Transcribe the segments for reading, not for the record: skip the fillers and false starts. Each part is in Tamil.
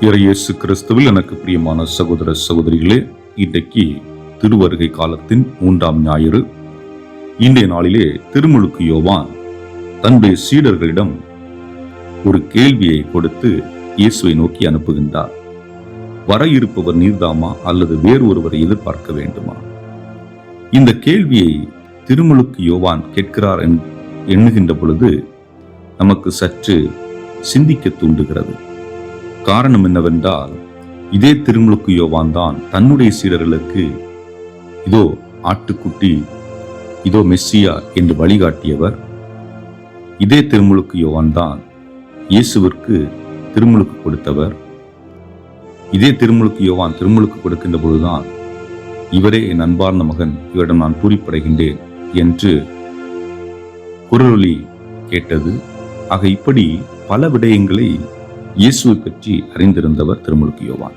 இயேசு கிறிஸ்துவில் எனக்கு பிரியமான சகோதர சகோதரிகளே, இன்றைக்கு திருவருகை காலத்தின் 3ஆம் ஞாயிறு. இன்றைய நாளிலே திருமுழுக்கு யோவான் தன்னுடைய சீடர்களிடம் ஒரு கேள்வியை கொடுத்து இயேசுவை நோக்கி அனுப்புகின்றார். வர இருப்பவர் நீர்தாமா அல்லது வேறு ஒருவரை எதிர்பார்க்க வேண்டுமா? இந்த கேள்வியை திருமுழுக்கு யோவான் கேட்கிறார் எண்ணுகின்ற பொழுது நமக்கு சற்று சிந்திக்க தூண்டுகிறது. காரணம் என்னவென்றால், இதே திருமுழுக்கு யோவான் தான் தன்னுடைய சீடர்களுக்கு இதோ ஆட்டுக்குட்டி, இதோ மெஸ்ஸியா என்று வழிகாட்டியவர். இதே திருமுழுக்கு யோவான் தான் இயேசுவிற்கு திருமுழுக்கு கொடுத்தவர். இதே திருமுழுக்கு யோவான் திருமுழுக்கு கொடுக்கின்ற பொழுதுதான் இவரே என் அன்பார்ந்த மகன், இவரிடம் நான் பூரிப்படைகின்றேன் என்று குரலொலி கேட்டது. ஆக இப்படி பல விடயங்களை இயேசுவை பற்றி அறிந்திருந்தவர் திருமுழுக்கு யோவான்.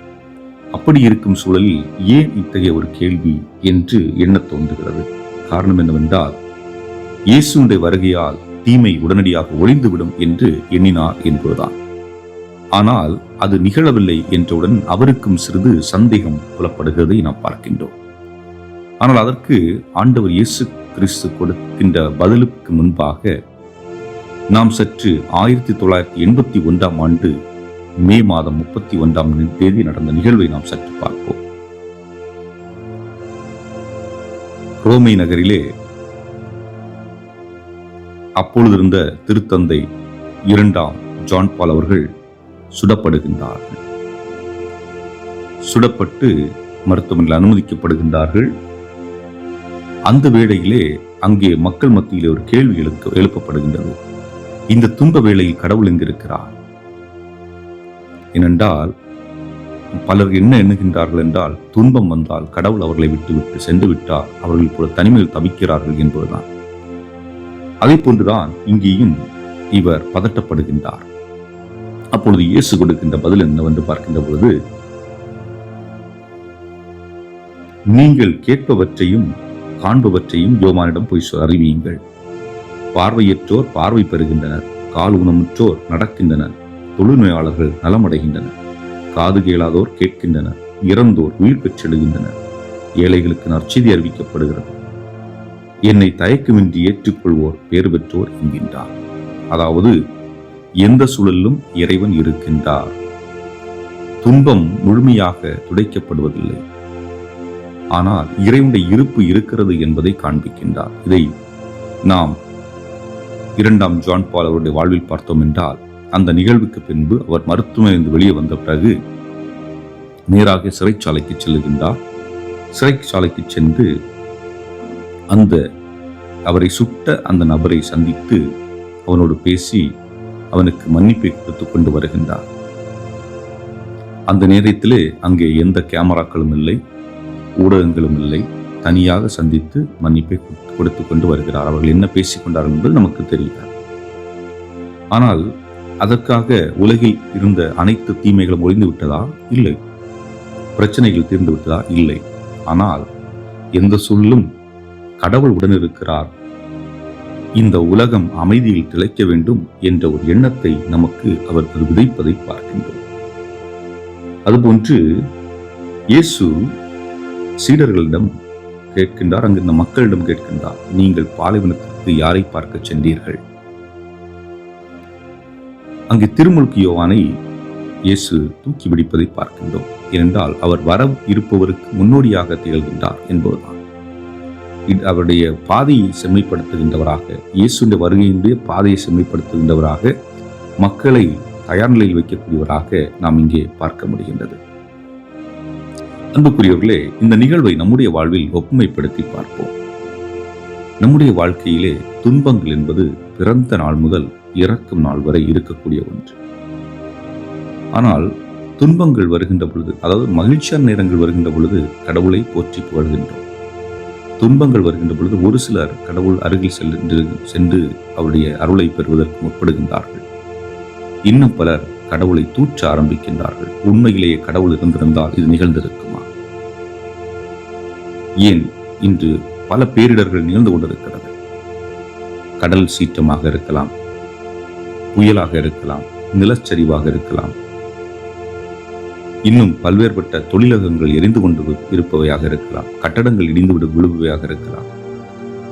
அப்படி இருக்கும் சூழலில் ஏன் இத்தகைய ஒரு கேள்வி என்று எண்ணத் தோன்றுகிறது. காரணம் என்னவென்றால், இயேசுடைய வருகையால் தீமை உடனடியாக ஒழிந்துவிடும் என்று எண்ணினார் என்பதுதான். ஆனால் அது நிகழவில்லை என்றவுடன் அவருக்கும் சிறிது சந்தேகம் புலப்படுகிறதை நாம் பார்க்கின்றோம். ஆனால் அதற்கு ஆண்டவர் இயேசு கிறிஸ்து கொடுக்கின்ற பதிலுக்கு முன்பாக நாம் சற்று 1981ஆம் ஆண்டு மே மாதம் 31ஆம் தேதி நடந்த நிகழ்வை நாம் சற்று பார்ப்போம். ரோமை நகரிலே அப்பொழுது இருந்த திருத்தந்தை 2ஆம் ஜான் பால் அவர்கள் சுடப்படுகின்றார்கள். சுடப்பட்டு மருத்துவமனையில் அனுமதிக்கப்படுகின்றார்கள். அந்த வேளையிலே அங்கே மக்கள் மத்தியிலே ஒரு கேள்வி எழுப்பப்படுகின்றது. இந்த துன்ப வேளையில் கடவுள் எங்கிருக்கிறார்? ஏனென்றால் பலர் என்ன எண்ணுகின்றார்கள் என்றால், துன்பம் வந்தால் கடவுள் அவர்களை விட்டு சென்று விட்டார், அவர்கள் இப்பொழுது தனிமையில் தவிக்கிறார்கள் என்பதுதான். அதே போன்றுதான் இங்கேயும் இவர் பதட்டப்படுகின்றார். அப்பொழுது இயேசு கொடுக்கின்ற பதில் என்னவென்று பார்க்கின்ற பொழுது, நீங்கள் கேட்பவற்றையும் காண்பவற்றையும் யோவானிடம் போய் அறிவியுங்கள். பார்வையற்றோர் பார்வை பெறுகின்றனர், கால் ஊனமுற்றோர் நடக்கின்றனர், தொழுநோயாளர்கள் நலமடைகின்றனர், காது கேளாதோர் கேட்கின்றனர், இறந்தோர் உயிர் பெற்றெழுகின்றனர், ஏழைகளுக்கு நற்செய்தி அறிவிக்கப்படுகிறது, என்னை தயக்கமின்றி ஏற்றுக்கொள்வோர் பேறு பெற்றோர் என்கின்றார். அதாவது எந்த சூழலிலும் இறைவன் இருக்கின்றார். துன்பம் முழுமையாக துடைக்கப்படுவதில்லை, ஆனால் இறைவனுடைய இருப்பு இருக்கிறது என்பதை காண்பிக்கின்றார். இதை நாம் 2ஆம் ஜான் பால் அவருடைய வாழ்வில் பார்த்தோம் என்றால், அந்த நிகழ்வுக்கு பின்பு அவர் மருத்துவமனையிலிருந்து வெளியே வந்த பிறகு நேராக சிறைச்சாலைக்கு செல்லுகின்றார். சிறைச்சாலைக்கு சென்று அந்த அவரை சுட்ட அந்த நபரை சந்தித்து அவனோடு பேசி அவனுக்கு மன்னிப்பை கொடுத்து கொண்டு வருகின்றார். அந்த நேரத்திலே அங்கே எந்த கேமராக்களும் இல்லை, ஊடகங்களும் இல்லை. தனியாக சந்தித்து மன்னிப்பை கொடுத்து கொண்டு வருகிறார். அவர்கள் என்ன பேசிக்கொண்டார்கள் என்பது நமக்கு தெரியாது. ஆனால் அதற்காக உலகில் இருந்த அனைத்து தீமைகளும் ஒழிந்து விட்டதா? இல்லை. பிரச்சனைகள் தீர்ந்து விட்டதா? இல்லை. ஆனால் எந்த சொல்லும் கடவுள் உடனிருக்கிறார், இந்த உலகம் அமைதியில் திளைக்க வேண்டும் என்ற ஒரு எண்ணத்தை நமக்கு அவர்கள் விதைப்பதை பார்க்கின்றோம். அதுபோன்று இயேசு சீடர்களிடம் கேட்கின்றார், அங்கு இந்த மக்களிடம் கேட்கின்றார், நீங்கள் பாலைவனத்திற்கு யாரை பார்க்க சென்றீர்கள்? அங்கே திருமுழுக்கு யோவானை இயேசு தூக்கி பிடிப்பதை பார்க்கின்றோம். ஏனென்றால் அவர் வர இருப்பவருக்கு முன்னோடியாக திகழ்கின்றார் என்பதுதான். அவருடைய பாதையை செம்மைப்படுத்துகின்றவராக, இயேசுடைய வருகையினுடைய பாதையை செம்மைப்படுத்துகின்றவராக, மக்களை தயார் நிலையில் வைக்கக்கூடியவராக நாம் இங்கே பார்க்க முடிகின்றது. அன்புக்குரியவர்களே, இந்த நிகழ்வை நம்முடைய வாழ்வில் ஒப்புமைப்படுத்தி பார்ப்போம். நம்முடைய வாழ்க்கையிலே துன்பங்கள் என்பது பிறந்த நாள் முதல் இறக்கும் நாள் வரை இருக்கக்கூடிய ஒன்று. ஆனால் துன்பங்கள் வருகின்ற பொழுது, அதாவது மகிழ்ச்சியான நேரங்கள் வருகின்ற பொழுது கடவுளை போற்றி புகழ்கின்றோம். துன்பங்கள் வருகின்ற பொழுது ஒரு சிலர் கடவுள் அருகில் சென்று அவருடைய அருளை பெறுவதற்கு முற்படுகின்றார்கள். இன்னும் பலர் கடவுளை தூற்ற ஆரம்பிக்கின்றார்கள். உண்மையிலேயே கடவுள் இருந்திருந்தால் இது நிகழ்ந்திருக்குமா? ஏன் இன்று பல பேரிடர்கள் நிகழ்ந்து கொண்டிருக்கிறது. கடல் சீற்றமாக இருக்கலாம், புயலாக இருக்கலாம், நிலச்சரிவாக இருக்கலாம், இன்னும் பல்வேறுபட்ட தொழிலகங்கள் எரிந்து கொண்டு இருப்பவையாக இருக்கலாம், கட்டடங்கள் இடிந்து விழுபவையாக இருக்கலாம்.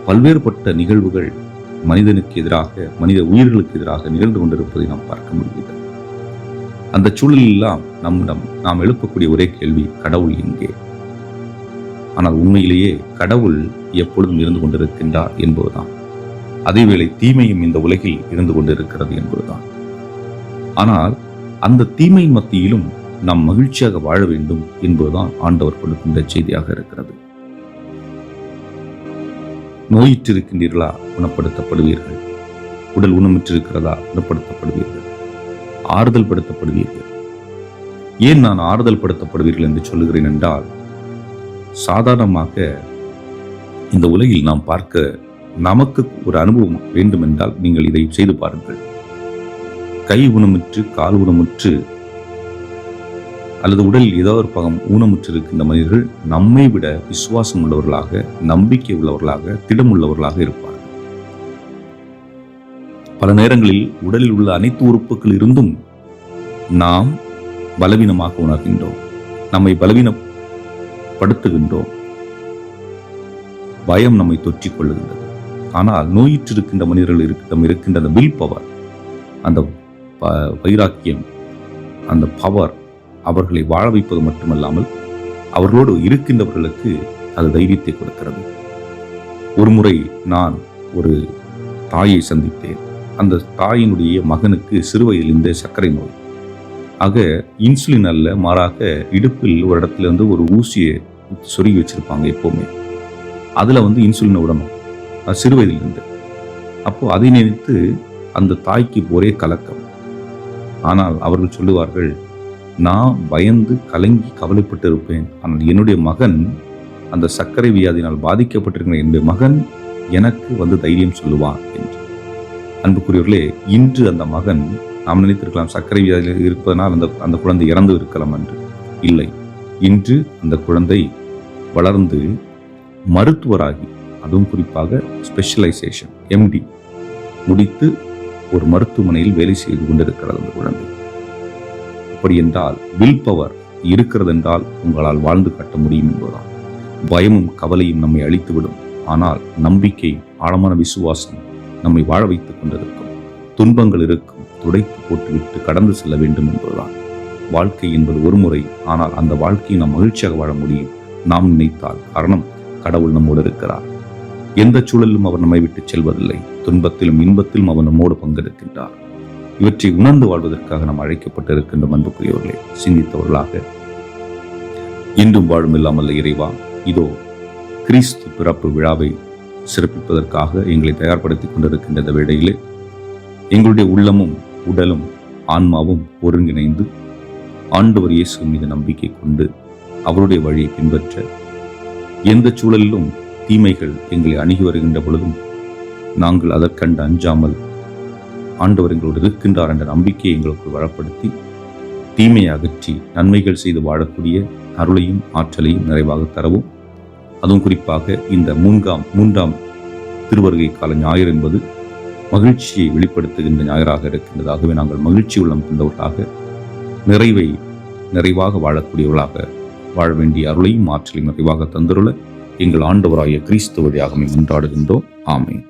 பல்வேறுபட்ட நிகழ்வுகள் மனிதனுக்கு எதிராக, மனித உயிர்களுக்கு எதிராக நிகழ்ந்து கொண்டிருப்பதை நாம் பார்க்க முடிகிறது. அந்த சூழலெல்லாம் நாம் எழுப்பக்கூடிய ஒரே கேள்வி, கடவுள் எங்கே? ஆனால் உண்மையிலேயே கடவுள் எப்பொழுதும் இருந்து கொண்டிருக்கின்றார் என்பதுதான். அதேவேளை தீமையும் இந்த உலகில் இருந்து கொண்டிருக்கிறது என்பதுதான். ஆனால் அந்த தீமையின் மத்தியிலும் நாம் மகிழ்ச்சியாக வாழ வேண்டும் என்பதுதான் ஆண்டவர் கொடுக்கின்ற செய்தியாக இருக்கிறது. நோயிற்றிருக்கின்றீர்களா? குணப்படுத்தப்படுவீர்கள். உடல் ஊனமுற்றிருக்கிறதா? குணப்படுத்தப்படுவீர்கள். ஆறுதல் படுத்தப்படுவீர்கள். ஏன் நான் ஆறுதல் படுத்தப்படுவீர்கள் என்று சொல்லுகிறேன் என்றால், சாதாரணமாக இந்த உலகில் நாம் பார்க்க நமக்கு ஒரு அனுபவம் வேண்டும் என்றால் நீங்கள் இதை செய்து பாருங்கள். கை ஊனமுற்று, கால் ஊனமுற்று அல்லது உடல் ஏதோ ஒரு பகம் ஊனமுற்று இருக்கின்ற மனிதர்கள் நம்மை விட விசுவாசம் உள்ளவர்களாக, நம்பிக்கை உள்ளவர்களாக, திடமுள்ளவர்களாக இருப்பார்கள். பல நேரங்களில் உடலில் உள்ள அனைத்து உறுப்புகள் இருந்தும் நாம் பலவீனமாக உணர்கின்றோம், நம்மை பலவீனப்படுத்துகின்றோம், பயம் நம்மை தொற்றிக் கொள்ளுகின்றது. ஆனால் நோயிற்று இருக்கின்ற மனிதர்கள் இருக்கின்ற அந்த வில் பவர், அந்த வைராக்கியம், அந்த பவர் அவர்களை வாழ வைப்பது மட்டுமல்லாமல் அவர்களோடு இருக்கின்றவர்களுக்கு அது தைரியத்தை கொடுக்கிறது. ஒரு முறை நான் ஒரு தாயை சந்தித்தேன். அந்த தாயினுடைய மகனுக்கு சிறுவயதில் இந்த சர்க்கரை நோய். ஆக இன்சுலின் அல்ல, மாறாக இடுப்பில் ஒரு இடத்துல ஒரு ஊசியை சொருகி வச்சிருப்பாங்க எப்பவுமே. அதுல இன்சுலினை விடணும், அது சிறுவயதிலிருந்து. அப்போ அதை நினைத்து அந்த தாய்க்கு ஒரே கலக்கம். ஆனால் அவர்கள் சொல்லுவார்கள், நான் பயந்து கலங்கி கவலைப்பட்டு இருப்பேன், ஆனால் என்னுடைய மகன் அந்த சர்க்கரை வியாதியினால் பாதிக்கப்பட்டிருக்கிற என்னுடைய மகன் எனக்கு தைரியம் சொல்லுவான் என்று. அன்புக்குரியவர்களே, இன்று அந்த மகன், நாம் நினைத்திருக்கலாம் சர்க்கரை வியாதியில் இருப்பதனால் அந்த குழந்தை இறந்து இருக்கலாம் என்று. இல்லை, இன்று அந்த குழந்தை வளர்ந்து மருத்துவராகி, அதுவும் குறிப்பாக ஸ்பெஷலைசேஷன் MD முடித்து ஒரு மருத்துவமனையில் வேலை செய்து கொண்டிருக்கிறது அந்த குழந்தை. அப்படி என்றால் வில் பவர் இருக்கிறது என்றால் உங்களால் வாழ்ந்து காட்ட முடியும் என்பதுதான். பயமும் கவலையும் நம்மை அழித்துவிடும், ஆனால் நம்பிக்கை, ஆழமான விசுவாசம் நம்மை வாழ வைத்துக் கொண்டிருக்கும். துன்பங்கள் இருக்கும், துடைத்து போட்டுவிட்டு கடந்து செல்ல வேண்டும் என்பதுதான். வாழ்க்கை என்பது ஒரு முறை, ஆனால் அந்த வாழ்க்கையை நாம் மகிழ்ச்சியாக வாழ முடியும் நாம் நினைத்தால். காரணம், கடவுள் நம்மோடு இருக்கிறார். எந்த சூழலிலும் அவர் நம்மை விட்டு செல்வதில்லை. துன்பத்திலும் இன்பத்திலும் அவர் நம்மோடு பங்கெடுக்கின்றார். இவற்றை உணர்ந்து வாழ்வதற்காக நாம் அழைக்கப்பட்டிருக்கின்ற அன்புக்குரியவர்களே, சிந்தித்தவர்களாக இன்றும் வாழும் இல்லாமல் இறைவா, இதோ கிறிஸ்து பிறப்பு விழாவை சிறப்பிப்பதற்காக எங்களை தயார்படுத்திக் கொண்டிருக்கின்ற இந்த வேளையிலே எங்களுடைய உள்ளமும் உடலும் ஆன்மாவும் ஒருங்கிணைந்து ஆண்டவர் இயேசு மீது நம்பிக்கை கொண்டு அவருடைய வழியை பின்பற்ற, எந்த சூழலிலும் தீமைகள் எங்களை அணுகி வருகின்ற பொழுதும் நாங்கள் அதற்கண்டு அஞ்சாமல் ஆண்டவர் எங்களோடு இருக்கின்றார் என்ற நம்பிக்கையை எங்களுக்கு வளப்படுத்தி, தீமையை அகற்றி நன்மைகள் செய்து வாழக்கூடிய அருளையும் ஆற்றலையும் நிறைவாக தரவும். அதுவும் குறிப்பாக இந்த மூன்றாம் திருவருகை கால ஞாயிறு என்பது மகிழ்ச்சியை வெளிப்படுத்துகின்ற ஞாயிறாக இருக்கின்றதாகவே நாங்கள் மகிழ்ச்சி உள்ளம் கொண்டவர்களாக, நிறைவாக வாழக்கூடியவர்களாக வாழ வேண்டிய அருளையும் ஆற்றலையும் நிறைவாக தந்துள்ள எங்கள் ஆண்டவராகிய கிறிஸ்து வழியாக கொண்டாடுகின்றோம். ஆமென்.